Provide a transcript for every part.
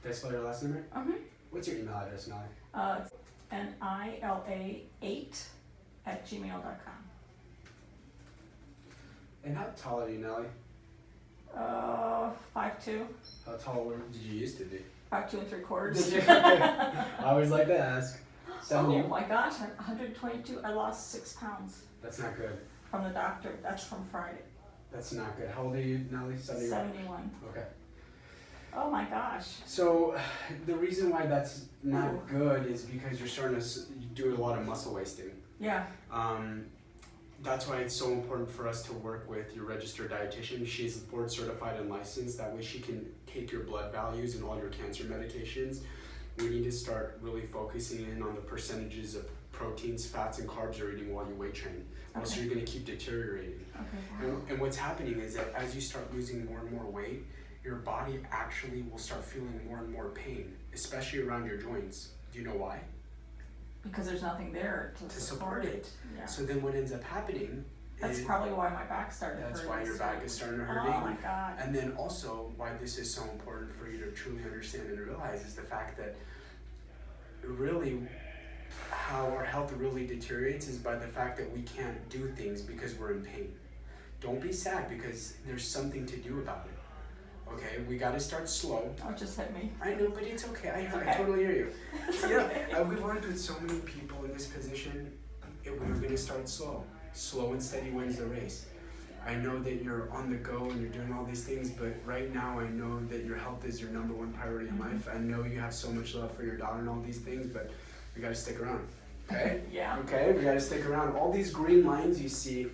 Did I spell your last name right? Mm-hmm. What's your email address, Nelly? It's nila8@gmail.com. And how tall are you, Nelly? 5'2". How tall did you used to be? 5'2 3/4". Did you? I always like to ask. Oh my gosh, I'm 122. I lost 6 pounds That's not good. from the doctor. That's from Friday. That's not good. How old are you, Nelly? 71? 71. Okay. Oh my gosh. So the reason why that's not good is because you're starting to do a lot of muscle wasting. Yeah. That's why it's so important for us to work with your registered dietitian. She's board certified and licensed. That way she can take your blood values and all your cancer medications. We need to start really focusing in on the percentages of proteins, fats, and carbs you're eating while you weight train. Or else you're going to keep deteriorating. Okay. And what's happening is that as you start losing more and more weight, your body actually will start feeling more and more pain, especially around your joints. Do you know why? Because there's nothing there to support it. Yeah. So then what ends up happening That's probably why my back started hurting. That's why your back is starting to hurting. Oh my God. And then also why this is so important for you to truly understand and realize is the fact that really how our health really deteriorates is by the fact that we can't do things because we're in pain. Don't be sad because there's something to do about it. Okay, we got to start slow. Oh, it just hit me. I know, but it's okay. I totally hear you. We've worked with so many people in this position. We're going to start slow. Slow and steady wins the race. I know that you're on the go and you're doing all these things, but right now I know that your health is your number one priority in life. I know you have so much love for your daughter and all these things, but we got to stick around. Okay? Yeah. Okay, we got to stick around. All these green lines you see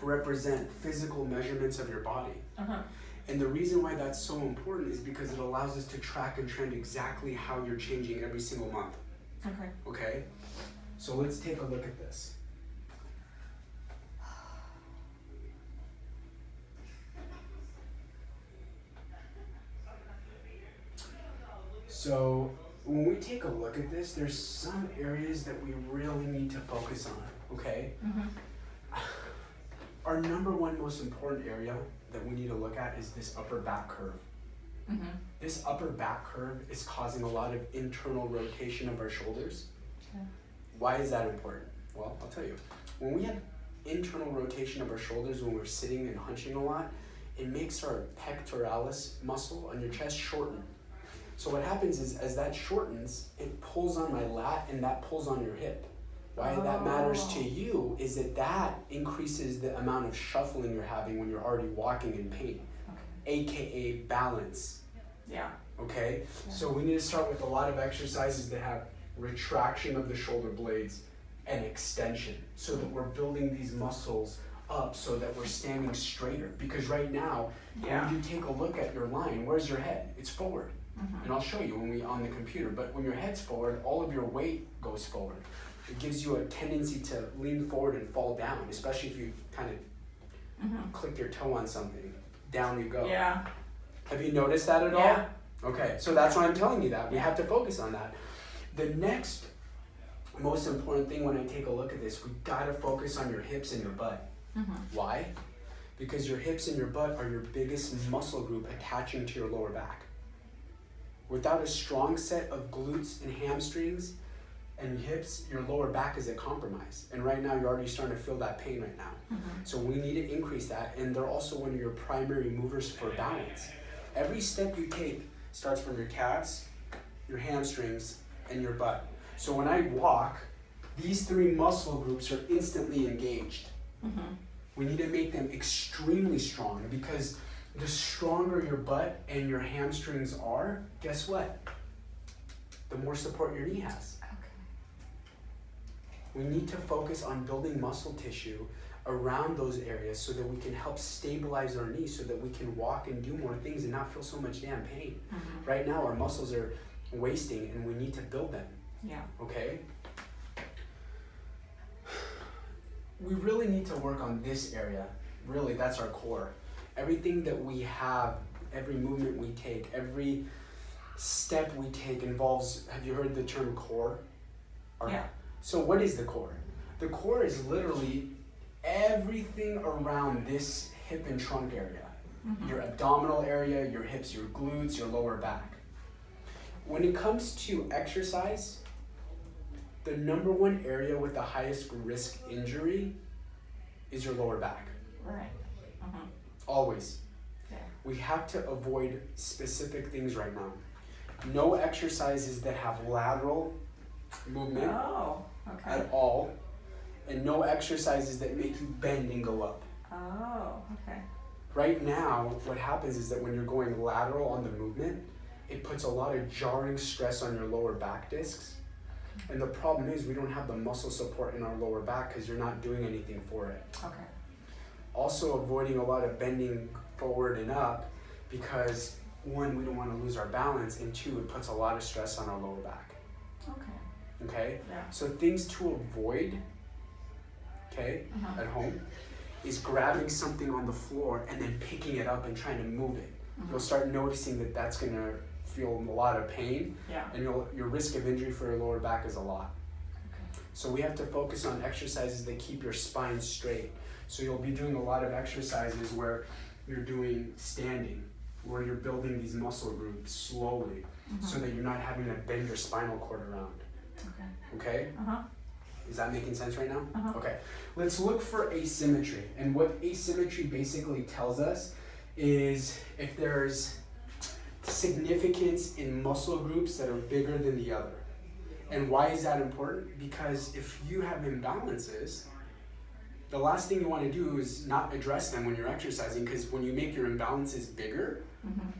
represent physical measurements of your body. Uh-huh. And the reason why that's so important is because it allows us to track and trend exactly how you're changing every single month. Okay. Okay? So let's take a look at this. So when we take a look at this, there's some areas that we really need to focus on, okay? Mm-hmm. Our number one most important area that we need to look at is this upper back curve. Mm-hmm. This upper back curve is causing a lot of internal rotation of our shoulders. Okay. Why is that important? Well, I'll tell you. When we have internal rotation of our shoulders when we're sitting and hunching a lot, it makes our pectoralis muscle on your chest shorten. So what happens is as that shortens, it pulls on my lat and that pulls on your hip. Why that matters to you is that increases the amount of shuffling you're having when you're already walking in pain, aka balance. Yeah. Okay? Yeah. So we need to start with a lot of exercises that have retraction of the shoulder blades and extension so that we're building these muscles up so that we're standing straighter. Because right now, when you take a look at your line, where's your head? It's forward. Mm-hmm. And I'll show you when we on the computer, but when your head's forward, all of your weight goes forward. It gives you a tendency to lean forward and fall down, especially if you kind of click your toe on something. Down you go. Yeah. Have you noticed that at all? Yeah. Okay, so that's why I'm telling you that. We have to focus on that. The next most important thing when I take a look at this, we gotta focus on your hips and your butt. Mm-hmm. Why? Because your hips and your butt are your biggest muscle group attaching to your lower back. Without a strong set of glutes and hamstrings and hips, your lower back is at compromise. And right now, you're already starting to feel that pain right now. Mm-hmm. So we need to increase that. And they're also one of your primary movers for balance. Every step you take starts from your calves, your hamstrings, and your butt. So when I walk, these three muscle groups are instantly engaged. Mm-hmm. We need to make them extremely strong because the stronger your butt and your hamstrings are, guess what? The more support your knee has. We need to focus on building muscle tissue around those areas so that we can help stabilize our knees so that we can walk and do more things and not feel so much damn pain. Mm-hmm. Right now our muscles are wasting and we need to build them. Yeah. Okay? We really need to work on this area. Really, that's our core. Everything that we have, every movement we take, every step we take involves, have you heard the term core? Yeah. So what is the core? The core is literally everything around this hip and trunk area. Mm-hmm. Your abdominal area, your hips, your glutes, your lower back. when it comes to exercise, the number one area with the highest risk injury is your lower back. Right. Uh-huh. Always. Yeah. We have to avoid specific things right now. No exercises that have lateral movement Oh, okay. at all, and no exercises that make you bend and go up. Oh, okay. Right now, what happens is that when you're going lateral on the movement, it puts a lot of jarring stress on your lower back discs. And the problem is we don't have the muscle support in our lower back because you're not doing anything for it. Okay. Also avoiding a lot of bending forward and up because one, we don't want to lose our balance, and two, it puts a lot of stress on our lower back. Okay. Okay? Yeah. So things to avoid, okay, Uh-huh. at home, is grabbing something on the floor and then picking it up and trying to move it. Mhm. You'll start noticing that that's going to feel a lot of pain, Yeah. and your risk of injury for your lower back is a lot. Okay. So we have to focus on exercises that keep your spine straight. So you'll be doing a lot of exercises where you're doing standing, where you're building these muscle groups slowly, so that you're not having to bend your spinal cord around. Okay. Okay? Uh-huh. Is that making sense right now? Uh-huh. Okay. Let's look for asymmetry. And what asymmetry basically tells us is if there's significance in muscle groups that are bigger than the other. And why is that important? Because if you have imbalances, the last thing you want to do is not address them when you're exercising, because when you make your imbalances bigger, Mhm.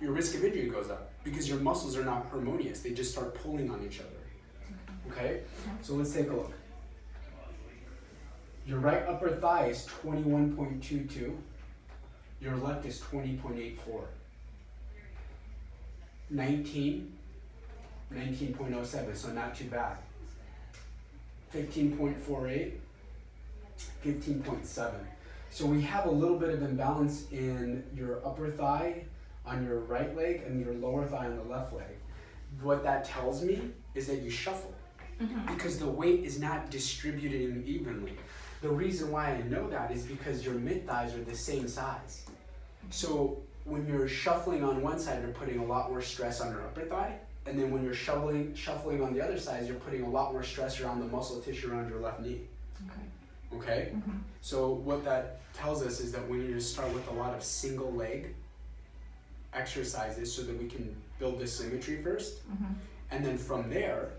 your risk of injury goes up because your muscles are not harmonious. They just start pulling on each other. Okay? So let's take a look. Your right upper thigh is 21.22. Your left is 20.84. 19.07, so not too bad. 15.48, 15.7. So we have a little bit of imbalance in your upper thigh on your right leg and your lower thigh on the left leg. What that tells me is that you shuffle because the weight is not distributed evenly. The reason why I know that is because your mid thighs are the same size. So when you're shuffling on one side, you're putting a lot more stress on your upper thigh. And then when you're shuffling on the other side, you're putting a lot more stress around the muscle tissue around your left knee. Okay. Okay? Mhm. So what that tells us is that we need to start with a lot of single leg exercises so that we can build this symmetry first. Mhm. And then from there,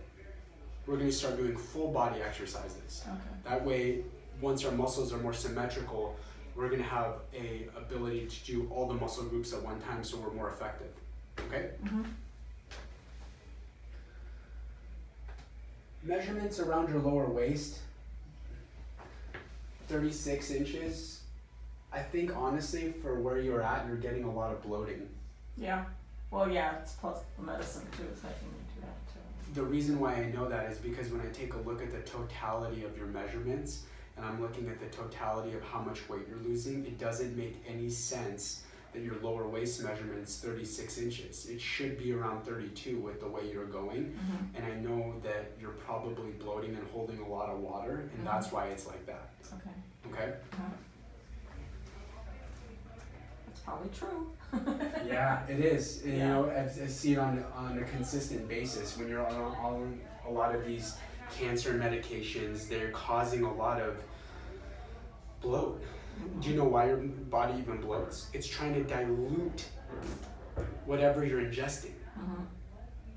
we're going to start doing full body exercises. Okay. That way, once our muscles are more symmetrical, we're going to have a ability to do all the muscle groups at one time so we're more effective. Okay? Mhm. Measurements around your lower waist, 36 inches. I think honestly for where you're at, you're getting a lot of bloating. Yeah. Well, yeah, it's plus the medicine too. It's making me do that too. The reason why I know that is because when I take a look at the totality of your measurements, and I'm looking at the totality of how much weight you're losing, it doesn't make any sense that your lower waist measurement is 36 inches. It should be around 32 with the way you're going. Mhm. And I know that you're probably bloating and holding a lot of water, and that's why it's like that. Okay. Okay? Uh-huh. That's probably true. Yeah, it is. And, Yeah. You know, I see it on a consistent basis. When you're on a lot of these cancer medications, they're causing a lot of bloat. Do you know why your body even bloats? It's trying to dilute whatever you're ingesting. Mhm.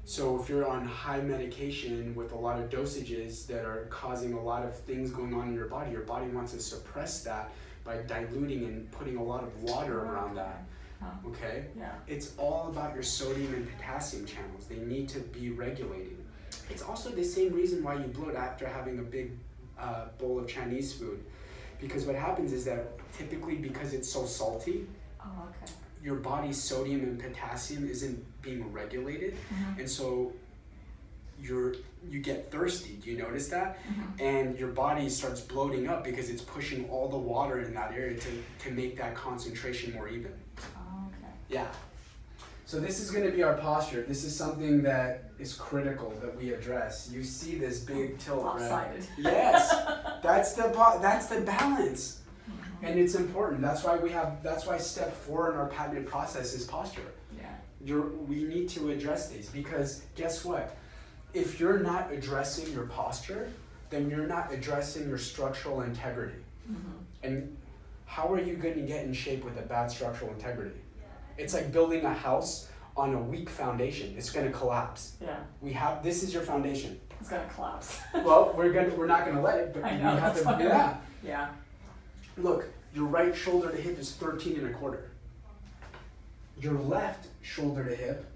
So if you're on high medication with a lot of dosages that are causing a lot of things going on in your body wants to suppress that by diluting and putting a lot of water around that. Huh. Okay? Yeah. It's all about your sodium and potassium channels. They need to be regulated. It's also the same reason why you bloat after having a big bowl of Chinese food. Because what happens is that typically because it's so salty, Oh, okay. your body's sodium and potassium isn't being regulated. Mhm. And so you get thirsty. Do you notice that? Mhm. And your body starts bloating up because it's pushing all the water in that area to make that concentration more even. Oh, okay. Yeah. So this is going to be our posture. This is something that is critical that we address. You see this big tilt, right? Lopsided. Yes. That's the balance. Mhm. And it's important. That's why step 4 in our patented process is posture. Yeah. we need to address these, because guess what? If you're not addressing your posture, then you're not addressing your structural integrity. And how are you going to get in shape with a bad structural integrity? It's like building a house on a weak foundation. It's going to collapse. Yeah. This is your foundation. It's gonna collapse. Well, we're not going to let it, but I know, we have that's to, why. yeah. Yeah. Look, your right shoulder to hip is 13.25. Your left shoulder to hip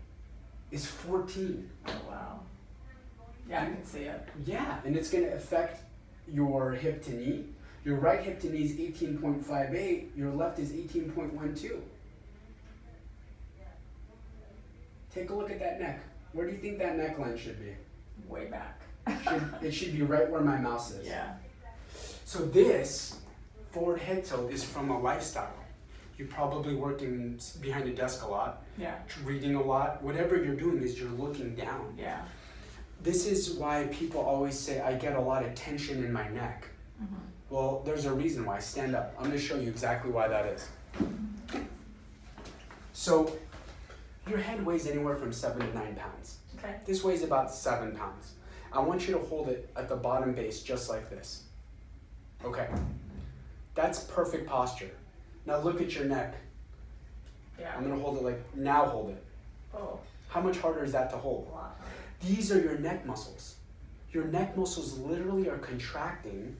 is 14. Oh wow. Yeah, I can see it. Yeah, and it's going to affect your hip to knee. Your right hip to knee is 18.58. Your left is 18.12. Take a look at that neck. Where do you think that neckline should be? Way back. It should be right where my mouse is. Yeah. So this forward head tilt is from a lifestyle. You're probably working behind a desk a lot, Yeah. reading a lot. Whatever you're doing is you're looking down. Yeah. This is why people always say, I get a lot of tension in my neck. Well, there's a reason why. Stand up. I'm going to show you exactly why that is. So your head weighs anywhere from 7 to 9 pounds. Okay. This weighs about 7 pounds. I want you to hold it at the bottom base just like this. Okay. That's perfect posture. Now look at your neck. Yeah. I'm going to hold it like, now hold it. Oh, How much harder is that to a hold? lot. These are your neck muscles. Your neck muscles literally are contracting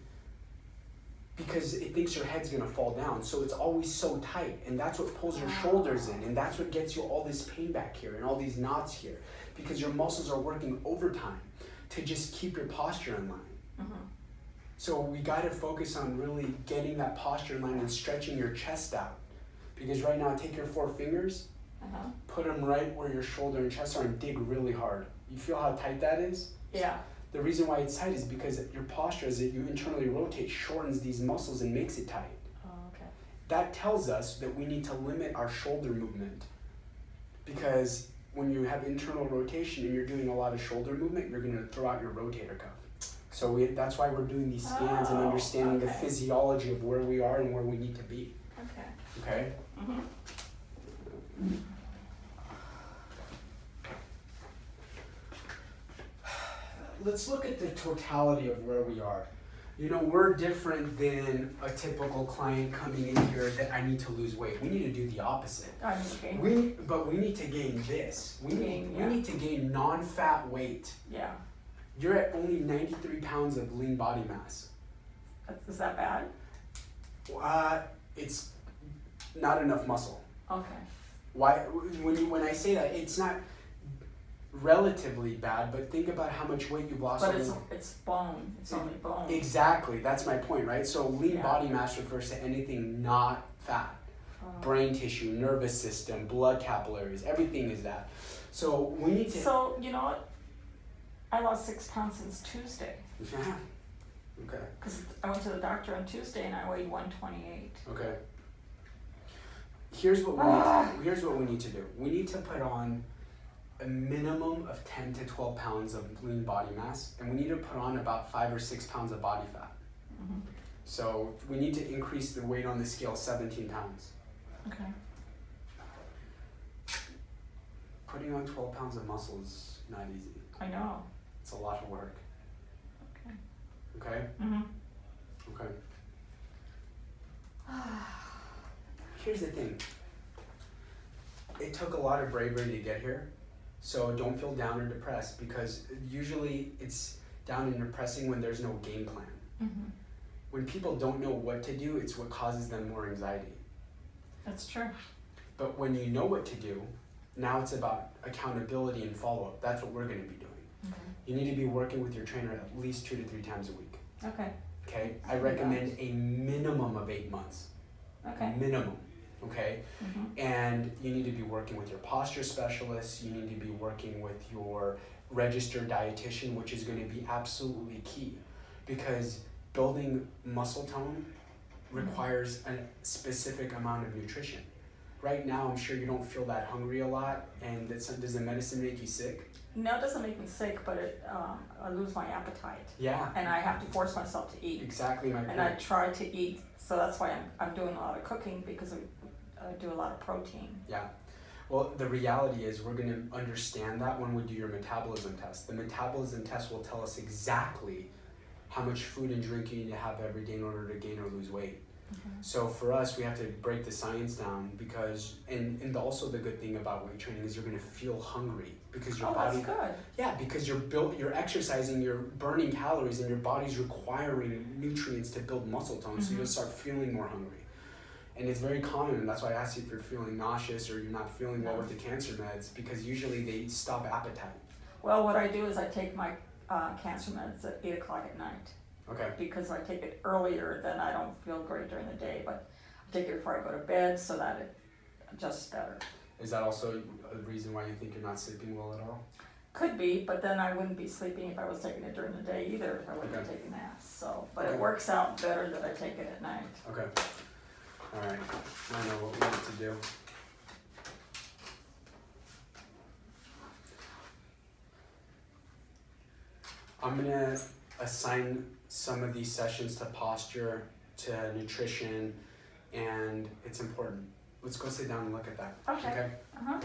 because it thinks your head's gonna fall down. So it's always so tight, and that's what pulls your shoulders in, and that's what gets you all this pain back here and all these knots here, because your muscles are working overtime to just keep your posture in line. So we gotta focus on really getting that posture in line and stretching your chest out. Because right now, take your 4 fingers, put them right where your shoulder and chest are, and dig really hard. You feel how tight that is? Yeah. The reason why it's tight is because your posture, as you internally rotate, shortens these muscles and makes it tight. Oh, okay. That tells us that we need to limit our shoulder movement, because when you have internal rotation and you're doing a lot of shoulder movement, you're going to throw out your rotator cuff. So that's why we're doing these scans and understanding the physiology of where we are and where we need to be. Okay. Okay? Let's look at the totality of where we are. You know, we're different than a typical client coming in here that I need to lose weight. We need to do the opposite. Okay. We need to gain this. We need to gain non-fat weight. Yeah. You're at only 93 pounds of lean body mass. Is that bad? It's not enough muscle. Okay. Why? When I say that, it's not relatively bad, but think about how much weight you've lost. But it's bone. It's only bone. Exactly. That's my point, right? So lean Yeah. body mass refers to anything not fat. Brain tissue, nervous system, blood capillaries, everything is that. So we need to... So, you know what? I lost 6 pounds since Tuesday. Yeah. Okay. Because I went to the doctor on Tuesday and I weighed 128. Okay. Here's what we need to do. We need to put on a minimum of 10 to 12 pounds of lean body mass, and we need to put on about 5 or 6 pounds of body fat. So we need to increase the weight on the scale 17 pounds. Okay. Putting on 12 pounds of muscle is not easy. I know. It's a lot of work. Okay. Okay? Okay. Here's the thing. It took a lot of bravery to get here, so don't feel down or depressed, because usually it's down and depressing when there's no game plan. When people don't know what to do, it's what causes them more anxiety. That's true. But when you know what to do, now it's about accountability and follow-up. That's what we're going to be doing. You need to be working with your trainer at least 2 to 3 times a week. Okay. Okay? I recommend a minimum of 8 months. Okay. Minimum. Okay? And you need to be working with your posture specialist. You need to be working with your registered dietitian, which is going to be absolutely key, because building muscle tone requires a specific amount of nutrition. Right now, I'm sure you don't feel that hungry a lot, and does the medicine make you sick? No, it doesn't make me sick, but I lose my appetite. Yeah. And I have to force myself to eat. Exactly my point. And I try to eat, so that's why I'm doing a lot of cooking, because I do a lot of protein. Yeah. Well, the reality is we're going to understand that when we do your metabolism test. The metabolism test will tell us exactly how much food and drink you need to have every day in order to gain or lose weight. Okay. So for us, we have to break the science down because, and also the good thing about weight training is you're going to feel hungry because your body. That's good. Yeah, because you're exercising, you're burning calories, and your body's requiring nutrients to build muscle tone. So you'll start feeling more hungry. And it's very common, and that's why I asked you if you're feeling nauseous or you're not feeling well with the cancer meds, because usually they stop appetite. Well, what I do is I take my cancer meds at 8 o'clock at night. Okay. Because I take it earlier, then I don't feel great during the day, but I take it before I go to bed so that it adjusts better. Is that also a reason why you think you're not sleeping well at all? Could be, but then I wouldn't be sleeping if I was taking it during the day either, if I wouldn't be taking naps. So, but it works out better that I take it at night. Okay. All right. I know what we need to do. I'm gonna assign some of these sessions to posture, to nutrition, and it's important. Let's go sit down and look at that. Okay. Uh-huh.